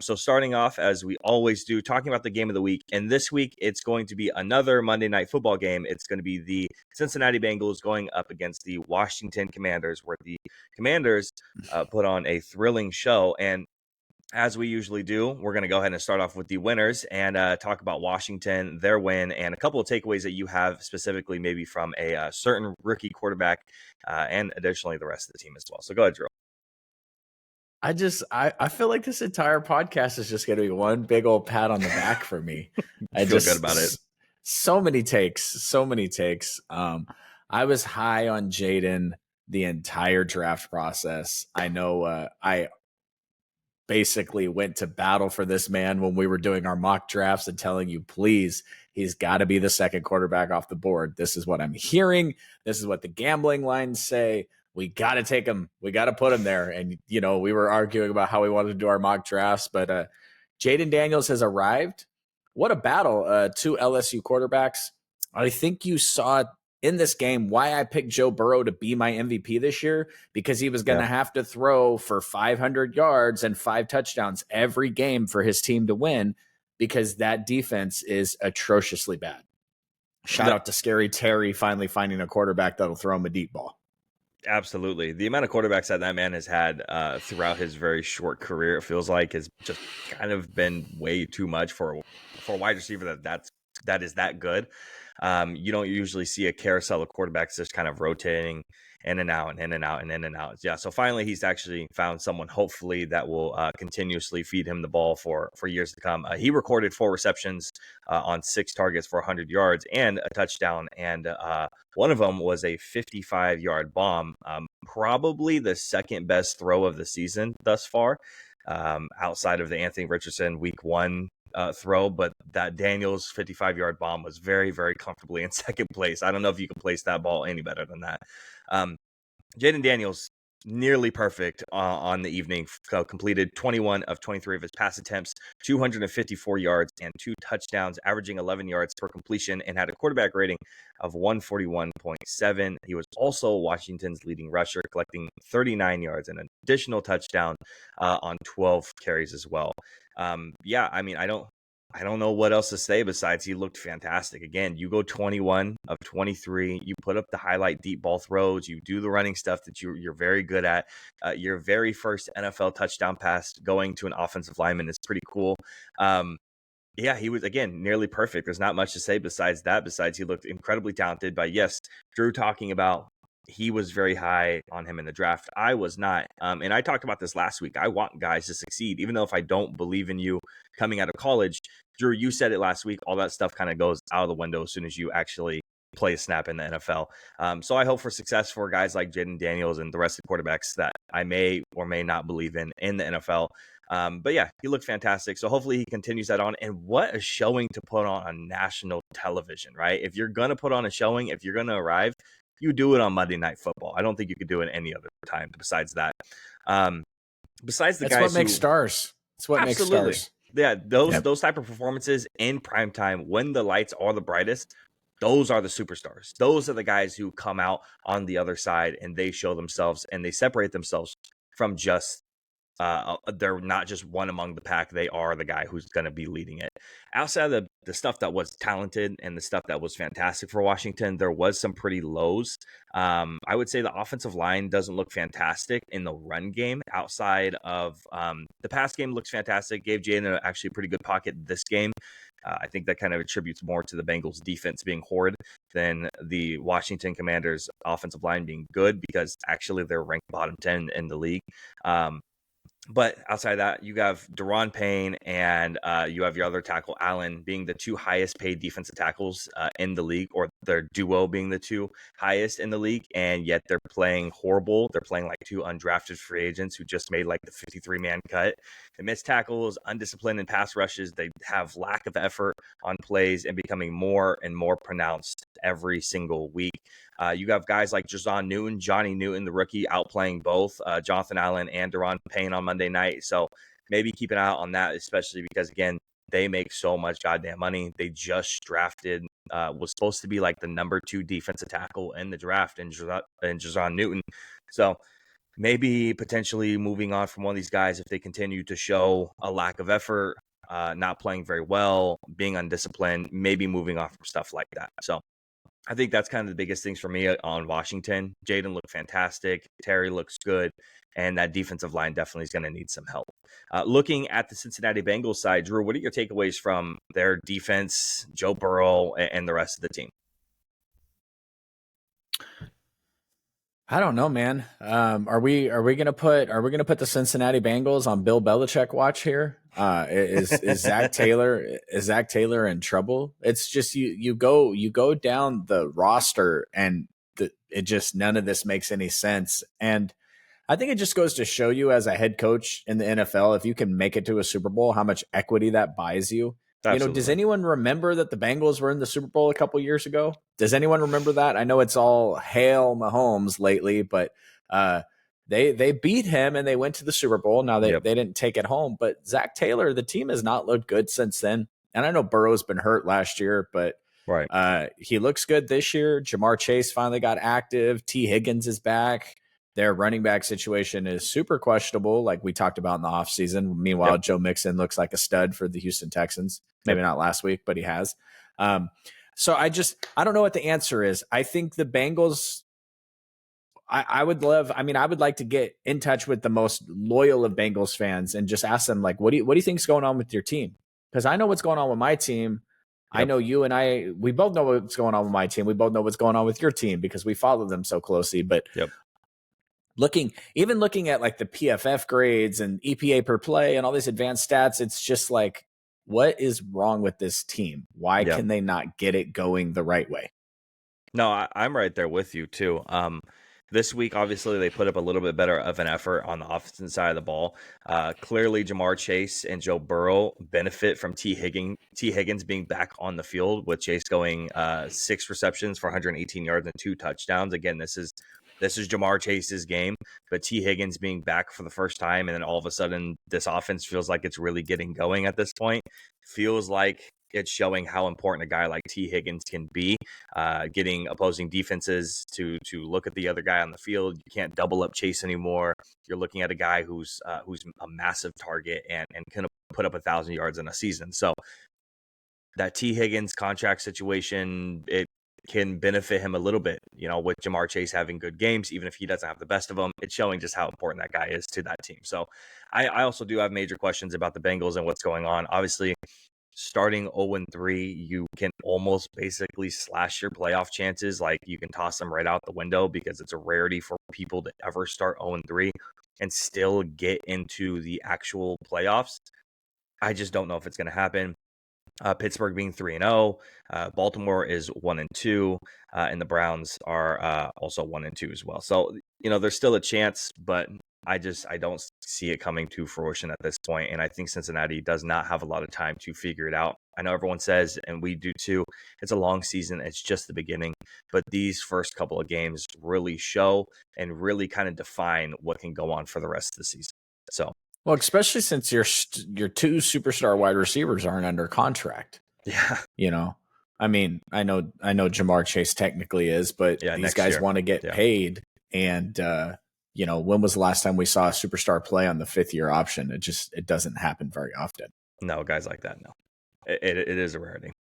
So starting off, as we always do, talking about the game of the week. And this week, it's going to be another Monday Night Football game. It's going to be the Cincinnati Bengals going up against the Washington Commanders, where the Commanders put on a thrilling show. And as we usually do, we're going to go ahead and start off with the winners and talk about Washington, their win, and a couple of takeaways that you have specifically maybe from a certain rookie quarterback and additionally the rest of the team as well. So go ahead, Drew. I feel like this entire podcast is just going to be one big old pat on the back for me. I feel good about it. So many takes. I was high on Jaden the entire draft process. I know I basically went to battle for this man when we were doing our mock drafts and telling you, please, he's got to be the second quarterback off the board. This is what I'm hearing. This is what the gambling lines say. We got to take him. We got to put him there. And, you know, we were arguing about how we wanted to do our mock drafts, but Jaden Daniels has arrived. What a battle. Two LSU quarterbacks. I think you saw in this game why I picked Joe Burrow to be my MVP this year, because he was going to have to throw for 500 yards and 5 touchdowns every game for his team to win, because that defense is atrociously bad. Shout out to Scary Terry finally finding a quarterback that'll throw him a deep ball. Absolutely. The amount of quarterbacks that man has had throughout his very short career, it feels like, has just kind of been way too much for a wide receiver that is that good. You don't usually see a carousel of quarterbacks just kind of rotating in and out and in and out and in and out. Yeah, so finally he's actually found someone, hopefully, that will continuously feed him the ball for years to come. He recorded 4 receptions on 6 targets for 100 yards and a touchdown, and one of them was a 55-yard bomb, probably the second best throw of the season thus far, outside of the Anthony Richardson week 1 throw, but that Daniels 55-yard bomb was very, very comfortably in second place. I don't know if you can place that ball any better than that. Jaden Daniels, nearly perfect on the evening, completed 21 of 23 of his pass attempts, 254 yards and 2 touchdowns, averaging 11 yards per completion, and had a quarterback rating of 141.7. He was also Washington's leading rusher, collecting 39 yards and an additional touchdown on 12 carries as well. Yeah, I mean, I don't know what else to say besides he looked fantastic. Again, you go 21 of 23, you put up the highlight deep ball throws, you do the running stuff that you're very good at. Your very first NFL touchdown pass going to an offensive lineman is pretty cool. Yeah, he was, again, nearly perfect. There's not much to say besides that, besides he looked incredibly talented. But yes, Drew talking about he was very high on him in the draft. I was not. And I talked about this last week. I want guys to succeed, even though if I don't believe in you coming out of college. Drew, you said it last week. All that stuff kind of goes out of the window as soon as you actually play a snap in the NFL. So I hope for success for guys like Jaden Daniels and the rest of the quarterbacks that I may or may not believe in the NFL. But yeah, he looked fantastic. So hopefully he continues that on. And what a showing to put on national television, right? If you're going to put on a showing, if you're going to arrive, you do it on Monday Night Football. I don't think you could do it any other time besides that. Besides the That's guys what makes stars. That's what makes stars. Yeah, those type of performances in prime time when the lights are the brightest, those are the superstars. Those are the guys who come out on the other side and they show themselves and they separate themselves from just they're not just one among the pack. They are the guy who's going to be leading it. Outside of the stuff that was talented and the stuff that was fantastic for Washington, there was some pretty lows. I would say the offensive line doesn't look fantastic in the run game. Outside of the pass game looks fantastic. Gave Jaden actually a pretty good pocket this game. I think that kind of attributes more to the Bengals defense being horrid than the Washington Commanders offensive line being good, because actually they're ranked bottom 10 in the league. But outside of that, you have Daron Payne and you have your other tackle, Allen, being the 2 highest paid defensive tackles in the league, or their duo being the 2 highest in the league. And yet they're playing horrible. They're playing like 2 undrafted free agents who just made like the 53-man cut. They miss tackles, undisciplined in pass rushes. They have lack of effort on plays and becoming more and more pronounced every single week. You have guys like Johnny Newton, the rookie, outplaying both Jonathan Allen and Daron Payne on Monday night. So maybe keep an eye out on that, especially because, again, they make so much goddamn money. They just drafted, was supposed to be like the number 2 defensive tackle in the draft in Johnny Newton. So maybe potentially moving on from one of these guys if they continue to show a lack of effort, not playing very well, being undisciplined, maybe moving on from stuff like that. So I think that's kind of the biggest things for me on Washington. Jaden looked fantastic. Terry looks good. And that defensive line definitely is going to need some help. Looking at the Cincinnati Bengals side, Drew, what are your takeaways from their defense, Joe Burrow, and the rest of the team? I don't know, man. Are we gonna put the Cincinnati Bengals on Bill Belichick watch here? Is Zach Taylor in trouble? It's just you go down the roster and it just none of this makes any sense. And I think it just goes to show you as a head coach in the NFL, if you can make it to a Super Bowl, how much equity that buys you. You know, does Absolutely. anyone remember that the Bengals were in the Super Bowl a couple years ago? Does anyone remember that? I know it's all hail Mahomes lately, but they beat him and they went to the Super Bowl. Now they Yep. didn't take it home, but Zach Taylor, the team has not looked good since then. And I know Burrow's been hurt last year, but Right. he looks good this year. Jamar Chase finally got active. T. Higgins is back. Their running back situation is super questionable, like we talked about in the offseason. Meanwhile, Yep. Joe Mixon looks like a stud for the Houston Texans. Maybe Yep. not last week, but he has. So I don't know what the answer is. I think the Bengals, I would like to get in touch with the most loyal of Bengals fans and just ask them, like, what do you think is going on with your team? Because I know what's going on with my team. I Yep. know you and we both know what's going on with my team. We both know what's going on with your team because we follow them so closely. But Yep. looking at like the PFF grades and EPA per play and all these advanced stats, it's just like, what is wrong with this team? Why Yep. can they not get it going the right way? No, I'm right there with you too. This week, obviously, they put up a little bit better of an effort on the offensive side of the ball. Clearly, Jamar Chase and Joe Burrow benefit from T. Higgins being back on the field, with Chase going 6 receptions for 118 yards and 2 touchdowns. Again, this is Jamar Chase's game, but T. Higgins being back for the first time, and then all of a sudden, this offense feels like it's really getting going at this point. Feels like it's showing how important a guy like T. Higgins can be, getting opposing defenses to look at the other guy on the field. You can't double up Chase anymore. You're looking at a guy who's a massive target and can put up 1,000 yards in a season. So that T. Higgins contract situation, it can benefit him a little bit, with Jamar Chase having good games, even if he doesn't have the best of them. It's showing just how important that guy is to that team. So I also do have major questions about the Bengals and what's going on. Obviously, starting 0-3, you can almost basically slash your playoff chances. Like, you can toss them right out the window because it's a rarity for people to ever start 0-3 and still get into the actual playoffs. I just don't know if it's going to happen. Pittsburgh being 3-0, Baltimore is 1-2, and the Browns are also 1-2 as well. So there's still a chance, but I don't see it coming to fruition at this point. And I think Cincinnati does not have a lot of time to figure it out. I know everyone says, and we do too, it's a long season. It's just the beginning. But these first couple of games really show and really kind of define what can go on for the rest of the season. So. Well, especially since your 2 superstar wide receivers aren't under contract. Yeah. I mean, I know Jamar Chase technically is, but these guys want to get paid. And, when was the last time we saw a superstar play on the 5th-year option? It doesn't happen very often. No, guys like that, no. It is a rarity.